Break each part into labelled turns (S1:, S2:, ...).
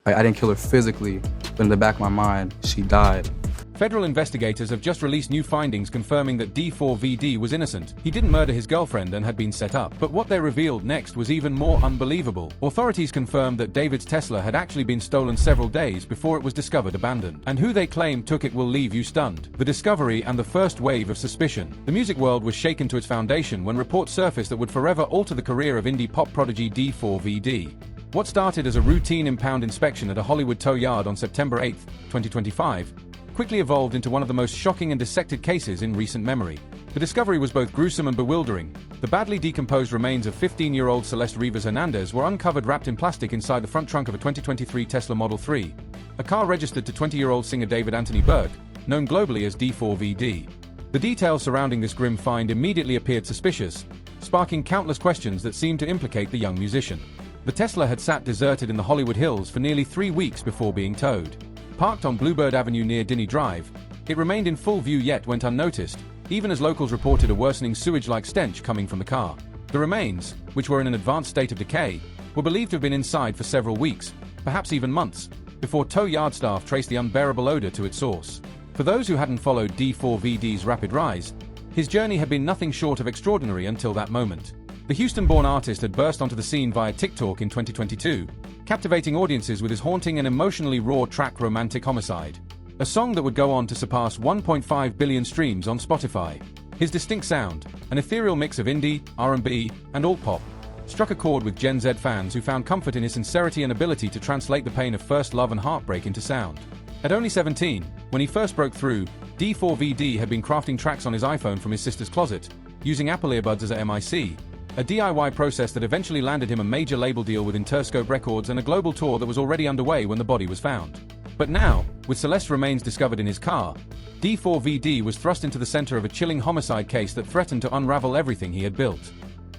S1: Like, I didn't kill her physically, but in the back of my mind, she died.
S2: Federal investigators have just released new findings confirming that d4vd was innocent. He didn't murder his girlfriend and had been set up. But what they revealed next was even more unbelievable. Authorities confirmed that David's Tesla had actually been stolen several days before it was discovered abandoned. And who they claim took it will leave you stunned. The discovery and the first wave of suspicion. The music world was shaken to its foundation when reports surfaced that would forever alter the career of indie pop prodigy d4vd. What started as a routine impound inspection at a Hollywood tow yard on September 8, 2025, quickly evolved into one of the most shocking and dissected cases in recent memory. The discovery was both gruesome and bewildering. The badly decomposed remains of 15-year-old Celeste Rivas Hernandez were uncovered wrapped in plastic inside the front trunk of a 2023 Tesla Model 3, a car registered to 20-year-old singer David Anthony Burke, known globally as d4vd. The details surrounding this grim find immediately appeared suspicious, sparking countless questions that seemed to implicate the young musician. The Tesla had sat deserted in the Hollywood Hills for nearly 3 weeks before being towed. Parked on Bluebird Avenue near Dinney Drive, it remained in full view yet went unnoticed, even as locals reported a worsening sewage-like stench coming from the car. The remains, which were in an advanced state of decay, were believed to have been inside for several weeks, perhaps even months, before tow yard staff traced the unbearable odor to its source. For those who hadn't followed d4vd's rapid rise, his journey had been nothing short of extraordinary until that moment. The Houston-born artist had burst onto the scene via TikTok in 2022, captivating audiences with his haunting and emotionally raw track Romantic Homicide, a song that would go on to surpass 1.5 billion streams on Spotify. His distinct sound, an ethereal mix of indie, R&B, and alt-pop, struck a chord with Gen Z fans who found comfort in his sincerity and ability to translate the pain of first love and heartbreak into sound. At only 17, when he first broke through, d4vd had been crafting tracks on his iPhone from his sister's closet, using Apple earbuds as a MIC, a DIY process that eventually landed him a major label deal with Interscope Records and a global tour that was already underway when the body was found. But now, with Celeste's remains discovered in his car, d4vd was thrust into the center of a chilling homicide case that threatened to unravel everything he had built.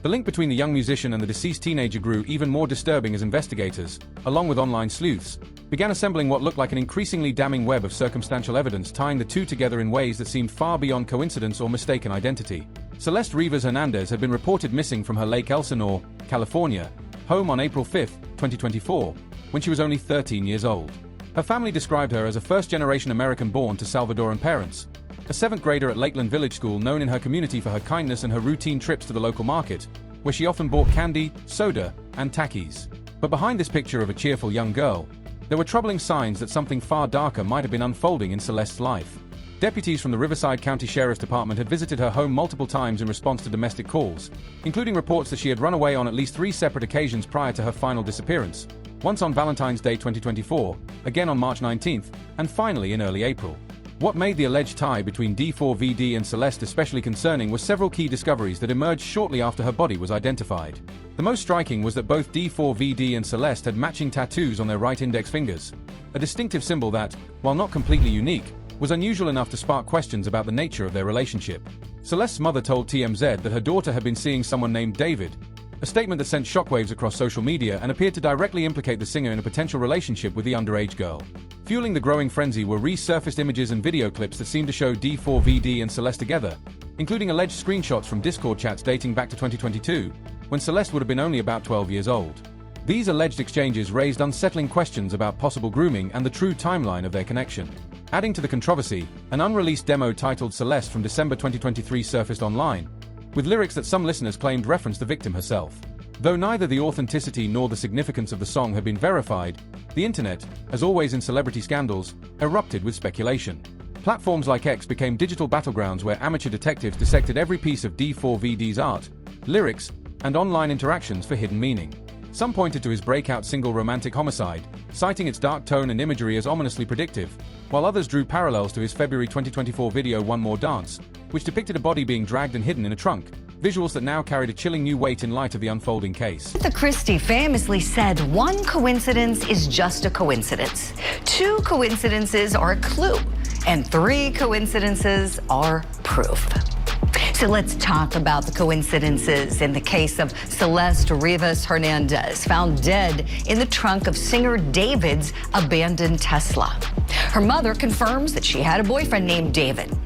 S2: The link between the young musician and the deceased teenager grew even more disturbing as investigators, along with online sleuths, began assembling what looked like an increasingly damning web of circumstantial evidence tying the two together in ways that seemed far beyond coincidence or mistaken identity. Celeste Rivas Hernandez had been reported missing from her Lake Elsinore, California, home on April 5, 2024, when she was only 13 years old. Her family described her as a first-generation American born to Salvadoran parents, a 7th grader at Lakeland Village School known in her community for her kindness and her routine trips to the local market, where she often bought candy, soda, and Takis. But behind this picture of a cheerful young girl, there were troubling signs that something far darker might have been unfolding in Celeste's life. Deputies from the Riverside County Sheriff's Department had visited her home multiple times in response to domestic calls, including reports that she had run away on at least 3 separate occasions prior to her final disappearance, once on Valentine's Day 2024, again on March 19th, and finally in early April. What made the alleged tie between d4vd and Celeste especially concerning were several key discoveries that emerged shortly after her body was identified. The most striking was that both d4vd and Celeste had matching tattoos on their right index fingers, a distinctive symbol that, while not completely unique, was unusual enough to spark questions about the nature of their relationship. Celeste's mother told TMZ that her daughter had been seeing someone named David, a statement that sent shockwaves across social media and appeared to directly implicate the singer in a potential relationship with the underage girl. Fueling the growing frenzy were resurfaced images and video clips that seemed to show d4vd and Celeste together, including alleged screenshots from Discord chats dating back to 2022, when Celeste would have been only about 12 years old. These alleged exchanges raised unsettling questions about possible grooming and the true timeline of their connection. Adding to the controversy, an unreleased demo titled Celeste from December 2023 surfaced online, with lyrics that some listeners claimed referenced the victim herself. Though neither the authenticity nor the significance of the song had been verified, the internet, as always in celebrity scandals, erupted with speculation. Platforms like X became digital battlegrounds where amateur detectives dissected every piece of d4vd's art, lyrics, and online interactions for hidden meaning. Some pointed to his breakout single Romantic Homicide, citing its dark tone and imagery as ominously predictive, while others drew parallels to his February 2024 video One More Dance, which depicted a body being dragged and hidden in a trunk, visuals that now carried a chilling new weight in light of the unfolding case.
S3: Agatha Christie famously said, "One coincidence is just a coincidence. 2 coincidences are a clue, and 3 coincidences are proof." So let's talk about the coincidences in the case of Celeste Rivas Hernandez, found dead in the trunk of singer David's abandoned Tesla. Her mother confirms that she had a boyfriend named David.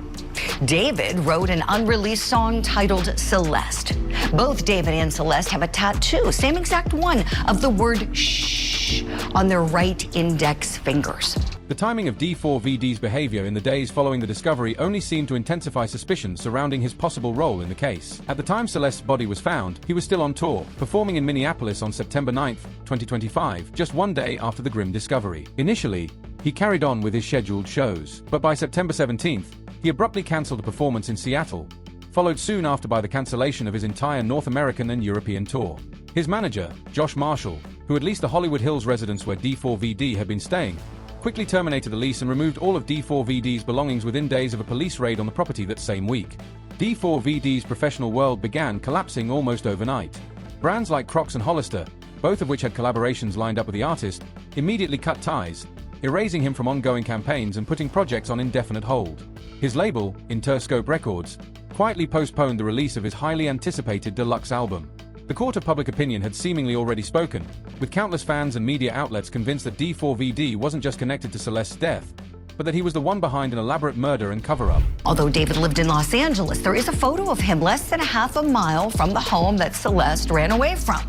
S3: David wrote an unreleased song titled Celeste. Both David and Celeste have a tattoo, same exact one, of the word shh itch on their right index fingers.
S2: The timing of d4vd's behavior in the days following the discovery only seemed to intensify suspicions surrounding his possible role in the case. At the time Celeste's body was found, he was still on tour, performing in Minneapolis on September 9, 2025, just one day after the grim discovery. Initially, he carried on with his scheduled shows, but by September 17th, he abruptly cancelled a performance in Seattle, followed soon after by the cancellation of his entire North American and European tour. His manager, Josh Marshall, who had leased the Hollywood Hills residence where d4vd had been staying, quickly terminated the lease and removed all of d4vd's belongings within days of a police raid on the property that same week. d4vd's professional world began collapsing almost overnight. Brands like Crocs and Hollister, both of which had collaborations lined up with the artist, immediately cut ties, erasing him from ongoing campaigns and putting projects on indefinite hold. His label, Interscope Records, quietly postponed the release of his highly anticipated deluxe album. The court of public opinion had seemingly already spoken, with countless fans and media outlets convinced that d4vd wasn't just connected to Celeste's death, but that he was the one behind an elaborate murder and cover-up.
S3: Although David lived in Los Angeles, there is a photo of him less than a half a mile from the home that Celeste ran away from.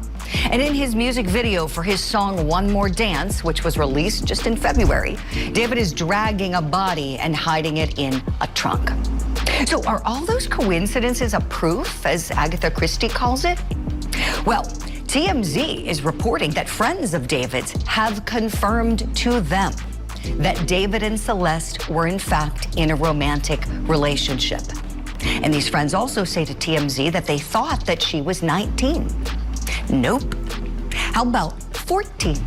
S3: And in his music video for his song One More Dance, which was released just in February, David is dragging a body and hiding it in a trunk. So are all those coincidences a proof, as Agatha Christie calls it? Well, TMZ is reporting that friends of David's have confirmed to them that David and Celeste were in fact in a romantic relationship. And these friends also say to TMZ that they thought that she was 19. Nope. How about 14?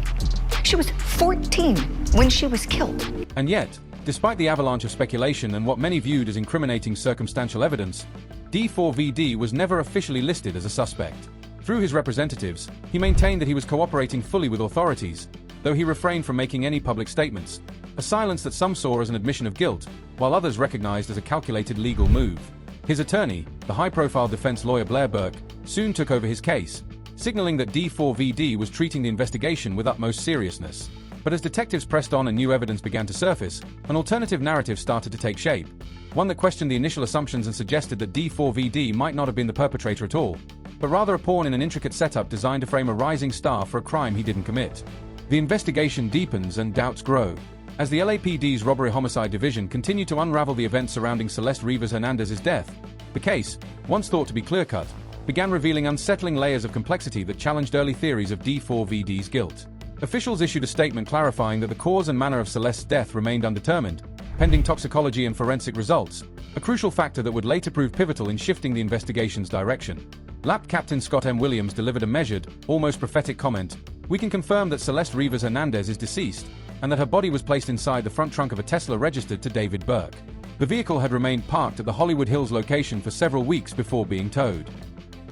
S3: She was 14 when she was killed.
S2: And yet, despite the avalanche of speculation and what many viewed as incriminating circumstantial evidence, d4vd was never officially listed as a suspect. Through his representatives, he maintained that he was cooperating fully with authorities, though he refrained from making any public statements, a silence that some saw as an admission of guilt, while others recognized as a calculated legal move. His attorney, the high-profile defense lawyer Blair Burke, soon took over his case, signaling that d4vd was treating the investigation with utmost seriousness. But as detectives pressed on and new evidence began to surface, an alternative narrative started to take shape, one that questioned the initial assumptions and suggested that d4vd might not have been the perpetrator at all, but rather a pawn in an intricate setup designed to frame a rising star for a crime he didn't commit. The investigation deepens and doubts grow. As the LAPD's Robbery-Homicide Division continued to unravel the events surrounding Celeste Rivas Hernandez's death, the case, once thought to be clear-cut, began revealing unsettling layers of complexity that challenged early theories of d4vd's guilt. Officials issued a statement clarifying that the cause and manner of Celeste's death remained undetermined, pending toxicology and forensic results, a crucial factor that would later prove pivotal in shifting the investigation's direction. LAPD Captain Scott M. Williams delivered a measured, almost prophetic comment: "We can confirm that Celeste Rivas Hernandez is deceased, and that her body was placed inside the front trunk of a Tesla registered to David Burke." The vehicle had remained parked at the Hollywood Hills location for several weeks before being towed.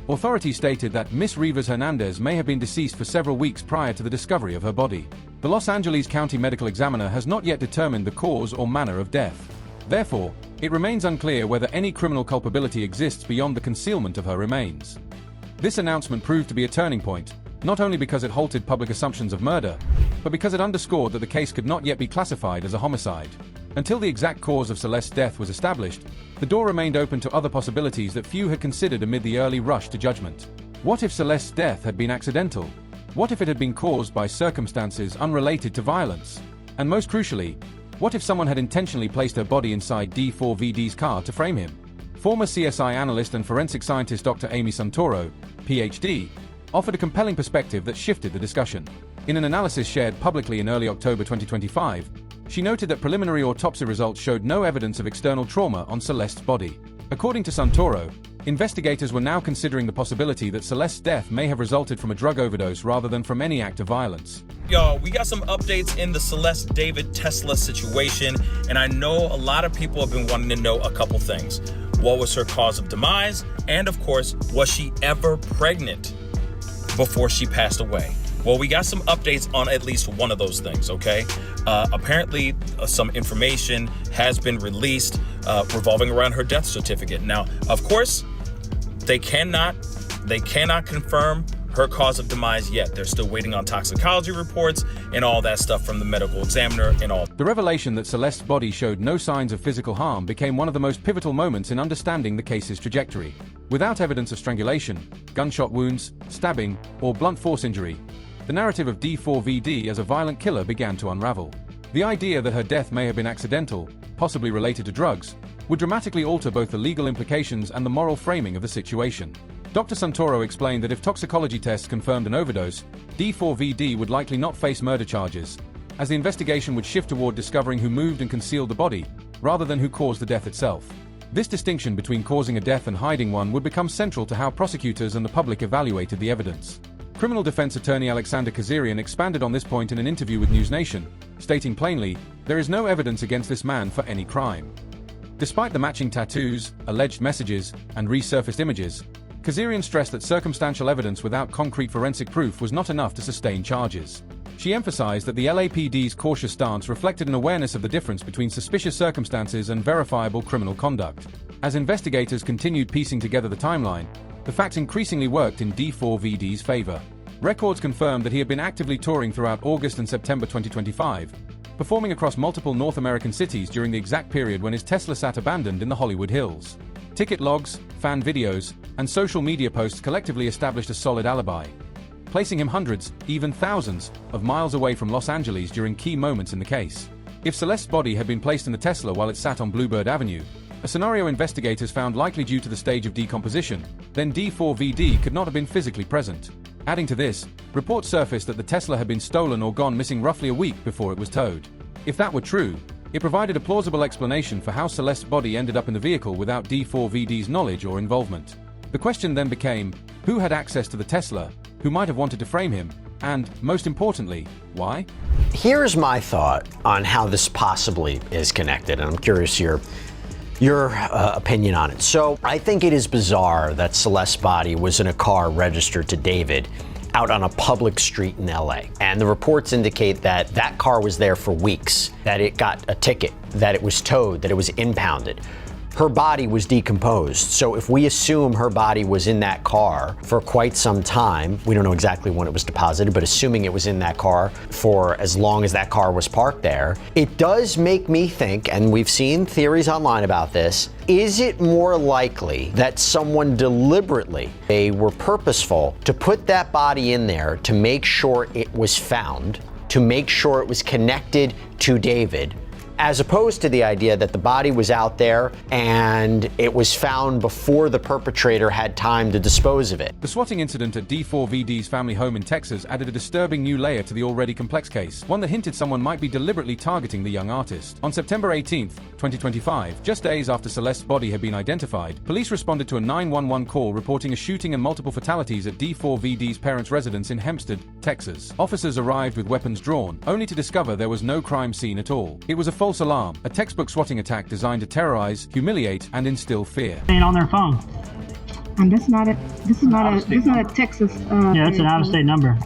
S2: Authorities stated that Miss Rivas Hernandez may have been deceased for several weeks prior to the discovery of her body. The Los Angeles County Medical Examiner has not yet determined the cause or manner of death. Therefore, it remains unclear whether any criminal culpability exists beyond the concealment of her remains. This announcement proved to be a turning point, not only because it halted public assumptions of murder, but because it underscored that the case could not yet be classified as a homicide. Until the exact cause of Celeste's death was established, the door remained open to other possibilities that few had considered amid the early rush to judgment. What if Celeste's death had been accidental? What if it had been caused by circumstances unrelated to violence? And most crucially, what if someone had intentionally placed her body inside d4vd's car to frame him? Former CSI analyst and forensic scientist Dr. Amy Santoro, Ph.D., offered a compelling perspective that shifted the discussion. In an analysis shared publicly in early October 2025, she noted that preliminary autopsy results showed no evidence of external trauma on Celeste's body. According to Santoro, investigators were now considering the possibility that Celeste's death may have resulted from a drug overdose rather than from any act of violence.
S4: Y'all, we got some updates in the Celeste David Tesla situation, and I know a lot of people have been wanting to know a couple things. What was her cause of demise? And of course, was she ever pregnant before she passed away? Well, we got some updates on at least one of those things, okay? Apparently, some information has been released revolving around her death certificate. Now, of course, they cannot confirm her cause of demise yet. They're still waiting on toxicology reports and all that stuff from the medical examiner and all.
S2: The revelation that Celeste's body showed no signs of physical harm became one of the most pivotal moments in understanding the case's trajectory. Without evidence of strangulation, gunshot wounds, stabbing, or blunt force injury, the narrative of d4vd as a violent killer began to unravel. The idea that her death may have been accidental, possibly related to drugs, would dramatically alter both the legal implications and the moral framing of the situation. Dr. Santoro explained that if toxicology tests confirmed an overdose, d4vd would likely not face murder charges, as the investigation would shift toward discovering who moved and concealed the body, rather than who caused the death itself. This distinction between causing a death and hiding one would become central to how prosecutors and the public evaluated the evidence. Criminal defense attorney Alexander Kazarian expanded on this point in an interview with News Nation, stating plainly, "There is no evidence against this man for any crime." Despite the matching tattoos, alleged messages, and resurfaced images, Kazarian stressed that circumstantial evidence without concrete forensic proof was not enough to sustain charges. She emphasized that the LAPD's cautious stance reflected an awareness of the difference between suspicious circumstances and verifiable criminal conduct. As investigators continued piecing together the timeline, the facts increasingly worked in d4vd's favor. Records confirmed that he had been actively touring throughout August and September 2025, performing across multiple North American cities during the exact period when his Tesla sat abandoned in the Hollywood Hills. Ticket logs, fan videos, and social media posts collectively established a solid alibi, placing him hundreds, even thousands, of miles away from Los Angeles during key moments in the case. If Celeste's body had been placed in the Tesla while it sat on Bluebird Avenue, a scenario investigators found likely due to the stage of decomposition, then d4vd could not have been physically present. Adding to this, reports surfaced that the Tesla had been stolen or gone missing roughly a week before it was towed. If that were true, it provided a plausible explanation for how Celeste's body ended up in the vehicle without d4vd's knowledge or involvement. The question then became, who had access to the Tesla, who might have wanted to frame him, and, most importantly, why?
S5: Here's my thought on how this possibly is connected, and I'm curious your opinion on it. So I think it is bizarre that Celeste's body was in a car registered to David out on a public street in LA. And the reports indicate that that car was there for weeks, that it got a ticket, that it was towed, that it was impounded. Her body was decomposed. So if we assume her body was in that car for quite some time, we don't know exactly when it was deposited, but assuming it was in that car for as long as that car was parked there, it does make me think, and we've seen theories online about this, is it more likely that someone deliberately, they were purposeful to put that body in there to make sure it was found, to make sure it was connected to David, as opposed to the idea that the body was out there and it was found before the perpetrator had time to dispose of it.
S2: The swatting incident at d4vd's family home in Texas added a disturbing new layer to the already complex case, one that hinted someone might be deliberately targeting the young artist. On September 18, 2025, just days after Celeste's body had been identified, police responded to a 911 call reporting a shooting and multiple fatalities at d4vd's parents' residence in Hempstead, Texas. Officers arrived with weapons drawn, only to discover there was no crime scene at all. It was a false alarm, a textbook swatting attack designed to terrorize, humiliate, and instill fear.
S6: On their phone.
S7: And this is not a Texas.
S6: Yeah, it's an out-of-state number.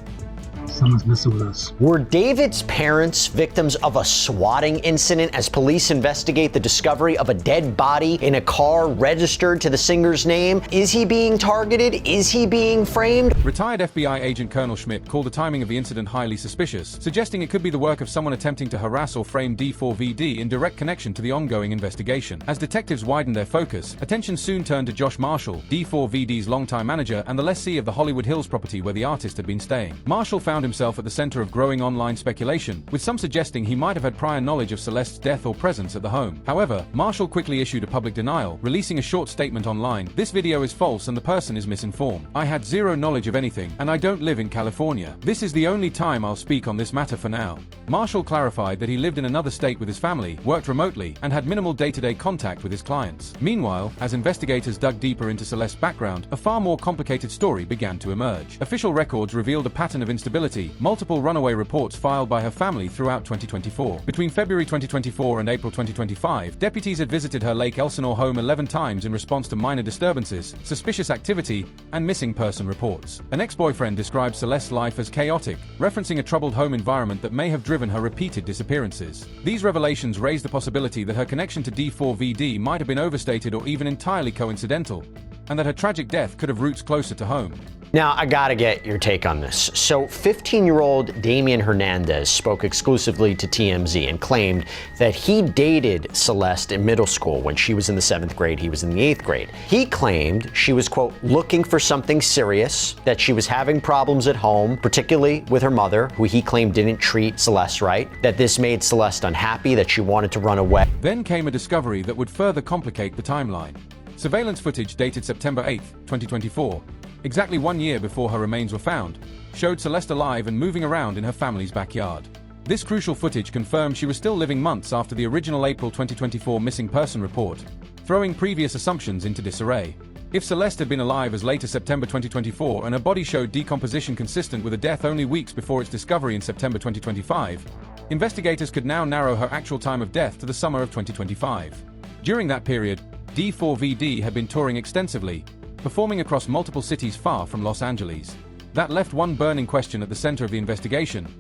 S6: Someone's messing with us.
S5: Were David's parents victims of a swatting incident as police investigate the discovery of a dead body in a car registered to the singer's name? Is he being targeted? Is he being framed?
S2: Retired FBI agent Colonel Schmidt called the timing of the incident highly suspicious, suggesting it could be the work of someone attempting to harass or frame d4vd in direct connection to the ongoing investigation. As detectives widened their focus, attention soon turned to Josh Marshall, d4vd's longtime manager and the lessee of the Hollywood Hills property where the artist had been staying. Marshall found himself at the center of growing online speculation, with some suggesting he might have had prior knowledge of Celeste's death or presence at the home. However, Marshall quickly issued a public denial, releasing a short statement online. "This video is false and the person is misinformed. I had zero knowledge of anything, and I don't live in California. This is the only time I'll speak on this matter for now." Marshall clarified that he lived in another state with his family, worked remotely, and had minimal day-to-day contact with his clients. Meanwhile, as investigators dug deeper into Celeste's background, a far more complicated story began to emerge. Official records revealed a pattern of instability, multiple runaway reports filed by her family throughout 2024. Between February 2024 and April 2025, deputies had visited her Lake Elsinore home 11 times in response to minor disturbances, suspicious activity, and missing person reports. An ex-boyfriend described Celeste's life as chaotic, referencing a troubled home environment that may have driven her repeated disappearances. These revelations raised the possibility that her connection to d4vd might have been overstated or even entirely coincidental, and that her tragic death could have roots closer to home.
S5: Now, I gotta get your take on this. So, 15-year-old Damian Hernandez spoke exclusively to TMZ and claimed that he dated Celeste in middle school when she was in the 7th grade, he was in the 8th grade. He claimed she was, quote, looking for something serious, that she was having problems at home, particularly with her mother, who he claimed didn't treat Celeste right, that this made Celeste unhappy, that she wanted to run away.
S2: Then came a discovery that would further complicate the timeline. Surveillance footage dated September 8, 2024, exactly 1 year before her remains were found, showed Celeste alive and moving around in her family's backyard. This crucial footage confirmed she was still living months after the original April 2024 missing person report, throwing previous assumptions into disarray. If Celeste had been alive as late as September 2024 and her body showed decomposition consistent with a death only weeks before its discovery in September 2025, investigators could now narrow her actual time of death to the summer of 2025. During that period, d4vd had been touring extensively, performing across multiple cities far from Los Angeles. That left one burning question at the center of the investigation.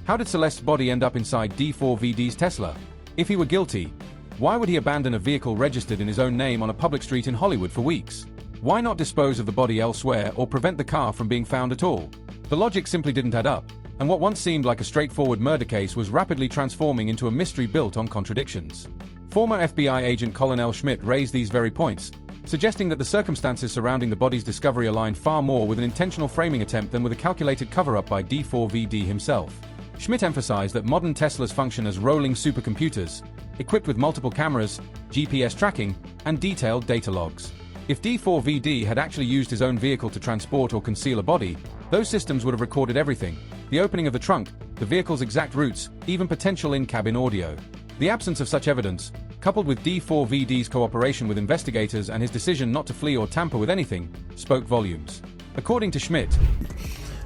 S2: How did Celeste's body end up inside d4vd's Tesla? If he were guilty, why would he abandon a vehicle registered in his own name on a public street in Hollywood for weeks? Why not dispose of the body elsewhere or prevent the car from being found at all? The logic simply didn't add up, and what once seemed like a straightforward murder case was rapidly transforming into a mystery built on contradictions. Former FBI agent Colin L. Schmidt raised these very points, suggesting that the circumstances surrounding the body's discovery aligned far more with an intentional framing attempt than with a calculated cover-up by d4vd himself. Schmidt emphasized that modern Teslas function as rolling supercomputers, equipped with multiple cameras, GPS tracking, and detailed data logs. If d4vd had actually used his own vehicle to transport or conceal a body, those systems would have recorded everything: the opening of the trunk, the vehicle's exact routes, even potential in-cabin audio. The absence of such evidence, coupled with d4vd's cooperation with investigators and his decision not to flee or tamper with anything, spoke volumes. According to Schmidt,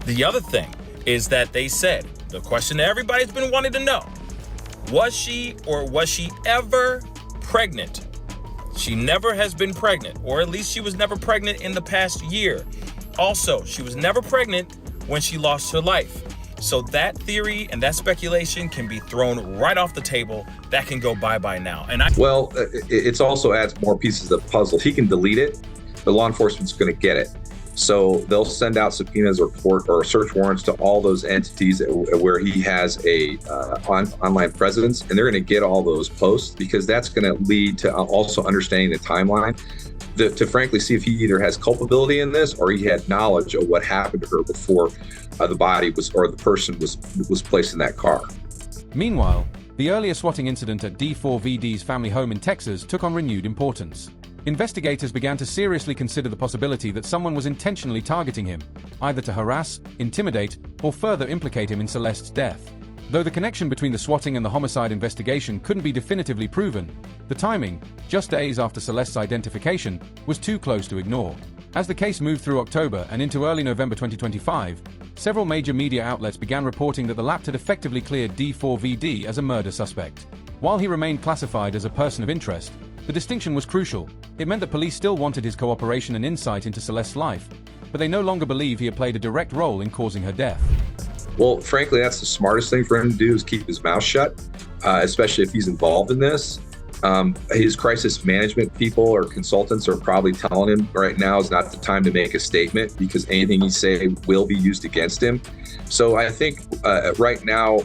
S4: The other thing is that they said, the question that everybody's been wanting to know, was she ever pregnant? She never has been pregnant, or at least she was never pregnant in the past year. Also, she was never pregnant when she lost her life. So that theory and that speculation can be thrown right off the table. That can go bye-bye now.
S8: Well, it also adds more pieces of the puzzle. He can delete it, but law enforcement's going to get it. So they'll send out subpoenas or court or search warrants to all those entities where he has a online presence, and they're going to get all those posts, because that's going to lead to also understanding the timeline to frankly see if he either has culpability in this or he had knowledge of what happened to her before the body was, or the person was placed in that car.
S2: Meanwhile, the earlier swatting incident at d4vd's family home in Texas took on renewed importance. Investigators began to seriously consider the possibility that someone was intentionally targeting him, either to harass, intimidate, or further implicate him in Celeste's death. Though the connection between the swatting and the homicide investigation couldn't be definitively proven, the timing, just days after Celeste's identification, was too close to ignore. As the case moved through October and into early November 2025, several major media outlets began reporting that the lab had effectively cleared d4vd as a murder suspect. While he remained classified as a person of interest, the distinction was crucial. It meant that police still wanted his cooperation and insight into Celeste's life, but they no longer believe he had played a direct role in causing her death.
S8: Well, frankly, that's the smartest thing for him to do, is keep his mouth shut, especially if he's involved in this. His crisis management people or consultants are probably telling him right now is not the time to make a statement, because anything he say will be used against him. So I think right now,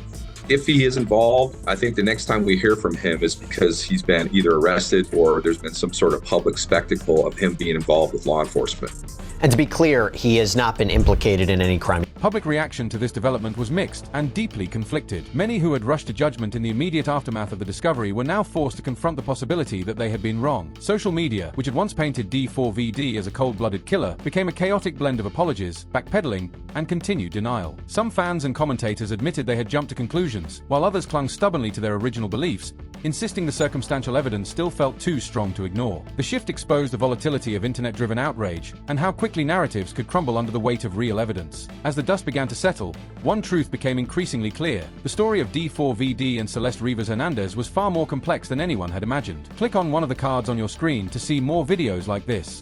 S8: if he is involved, I think the next time we hear from him is because he's been either arrested or there's been some sort of public spectacle of him being involved with law enforcement.
S5: And to be clear, he has not been implicated in any crime.
S2: Public reaction to this development was mixed and deeply conflicted. Many who had rushed to judgment in the immediate aftermath of the discovery were now forced to confront the possibility that they had been wrong. Social media, which had once painted d4vd as a cold-blooded killer, became a chaotic blend of apologies, backpedaling, and continued denial. Some fans and commentators admitted they had jumped to conclusions, while others clung stubbornly to their original beliefs, insisting the circumstantial evidence still felt too strong to ignore. The shift exposed the volatility of internet-driven outrage and how quickly narratives could crumble under the weight of real evidence. As the dust began to settle, one truth became increasingly clear. The story of d4vd and Celeste Rivas Hernandez was far more complex than anyone had imagined. Click on one of the cards on your screen to see more videos like this.